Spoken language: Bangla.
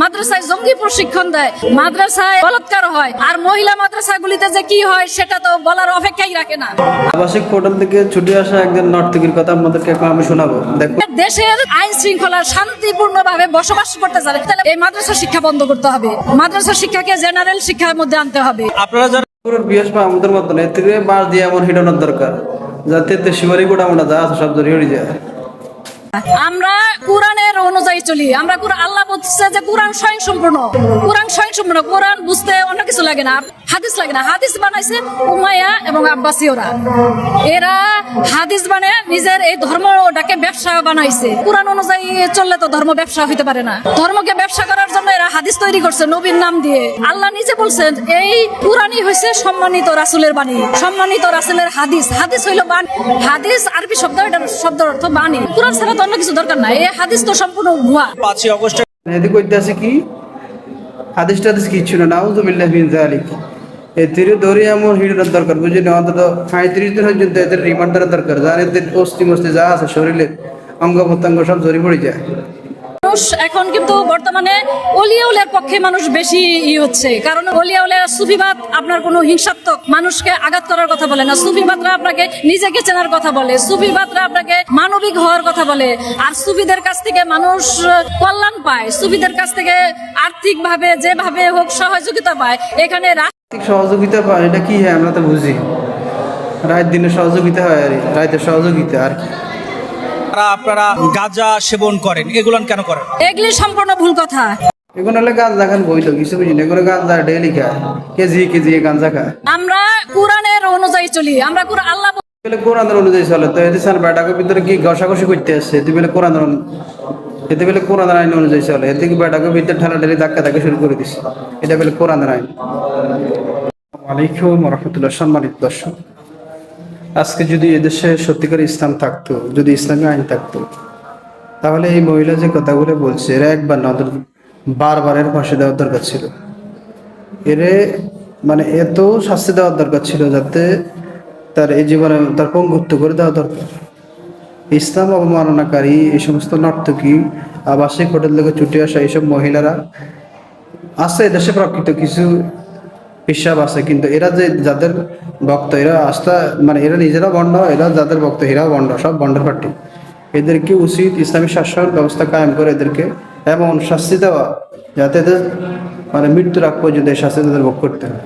মাদ্রাসায় জঙ্গি প্রশিক্ষণ দেয়, মাদ্রাসায় বলাৎকার হয়, আর মহিলা মাদ্রাসাগুলিতে যে কি হয় সেটা তো বলার অপেক্ষাই রাখে না। আবাসিক পোর্টাল থেকে ছুটে আসা একজন নর্তকীর কথা আপনাদেরকে এখন আমি শোনাবো। দেখো, দেশের আইন শৃঙ্খলা শান্তিপূর্ণ ভাবে বসবাস করতে চায় তাহলে এই মাদ্রাসা শিক্ষা বন্ধ করতে হবে। মাদ্রাসা শিক্ষাকে জেনারেল শিক্ষার মধ্যে আনতে হবে। আপনারা যারা বিয়াস বা আমাদের মতন এর থেকে বাস দিয়ে এমন হিটানোর দরকার যাতে শিবারি গোটা আমরা যা আছে সব জড়িয়ে উড়ে যায়। আমরা কোরআনের অনুযায়ী চলি। আমরা আল্লাহ বলছে যে কোরআন স্বয়ংসম্পূর্ণ, কোরআন স্বয়ংসম্পূর্ণ। কোরআন বুঝতে অন্য কিছু লাগে না, হাদিস লাগে না। হাদিস বানাইছে উমাইয়া এবং আব্বাসীয়রা। এরা হাদিস বানায় নিজের এই ধর্মটাকে ব্যবসা বানাইছে। কোরআন অনুযায়ী চললে তো ধর্ম ব্যবসা হইতে পারে না। ধর্মকে ব্যবসা করার জন্য এরা হাদিস তৈরি করছে নবীর নাম দিয়ে। আল্লাহ নিজে বলছেন এই কোরআনই হইছে সম্মানিত রাসূলের বাণী, সম্মানিত রাসূলের হাদিস। হাদিস হইল বাণী। হাদিস আরবি শব্দ, এটার শব্দের অর্থ বাণী। কোরআন ছাড়া তো অন্য কিছু দরকার নাই। এই হাদিস তো সম্পূর্ণ ভুয়া। 5 আগস্ট এদিকে কইতে আছে কি হাদিস টাদিস কিছু না, নাউযুবিল্লাহি মিন যালিক। এদের ধরে এমন হিটানোর দরকার, বুঝলি, অন্তত 35 দিন পর্যন্ত এদের রিমান্ডার দরকার। যার এদের অস্থি মস্তি যা আছে শরীরে অঙ্গ প্রত্যঙ্গ সব জড়ি পড়ে যায়। মানুষ এখন কিন্তু বর্তমানে অলিয়াউলের পক্ষে মানুষ বেশি হচ্ছে, কারণ অলিয়াউলের সুফিবাদ আপনার কোনো হিংসাত্মক মানুষকে আঘাত করার কথা বলে না। সুফিবাদরা আপনাকে নিজেকে চেনার কথা বলে, সুফিবাদরা আপনাকে মানবিক হওয়ার কথা বলে। আর সুফিদের কাছ থেকে মানুষ কল্যাণ পায়, সুফিদের কাছ থেকে আর্থিক ভাবে যেভাবে হোক সহযোগিতা পায়। এখানে আর্থিক সহযোগিতা পায় এটা কি? হ্যাঁ, আমরা তো বুঝি রাত দিনে সহযোগিতা হয়, আর রাতের সহযোগিতা আর কি। আপনারা গাঁজা সেবন করেন, এগুলান কেন করেন? এগুলি সম্পূর্ণ ভুল কথা। এগুলো হলে গাঁজা খান বইল কিছু বুঝি না, এগুলো গাঁজা ডেইলি খায়, কেজি কেজি গাঁজা খায়। আমরা কোরআনের অনুযায়ী চলি। আমরা আল্লাহ কোরআনের অনুযায়ী চলে তো এতে স্যার বেটাকে ভিতরে কি ঘষাঘষি করতে আসছে? এতে বেলে কোরআনের আইন অনুযায়ী চলে। এতে কি বেটাকে ভিতরে ঠেলাঠেলি ধাক্কা ধাক্কা শুরু করে দিচ্ছে, এটা বেলে কোরআনের আইন। ওয়ালাইকুম রহমতুল্লাহ। সম্মানিত দর্শক, আজকে যদি এদেশে সত্যিকার ইসলাম থাকতো, যদি ইসলামী আইন থাকতো, তাহলে এই মহিলা যে কথাগুলো বলছে এরা একবার না বারবার এর ফাঁসি দেওয়ার দরকার ছিল। এরে মানে এত শাস্তি দেওয়ার দরকার ছিল যাতে তার এই জীবনে তার পঙ্গুত্ব করে দেওয়া দরকার। ইসলাম অবমাননাকারী এই সমস্ত নর্তকী, আবাসিক হোটেল থেকে ছুটে আসা এইসব মহিলারা আছে এদেশে প্রকৃত কিছু হিসাব আছে, কিন্তু এরা যে যাদের ভক্ত, এরা আস্থা মানে এরা নিজেরা বন্ড, এরা যাদের ভক্ত এরাও বন্ড, সব বন্ডের পার্টি। এদেরকে উচিত ইসলামী শাসন ব্যবস্থা কায়েম করে এদেরকে এমন শাস্তি দেওয়া যাতে এদের মানে মৃত্যুর আগ পর্যন্ত এই শাস্তি তাদের ভোগ করতে হয়।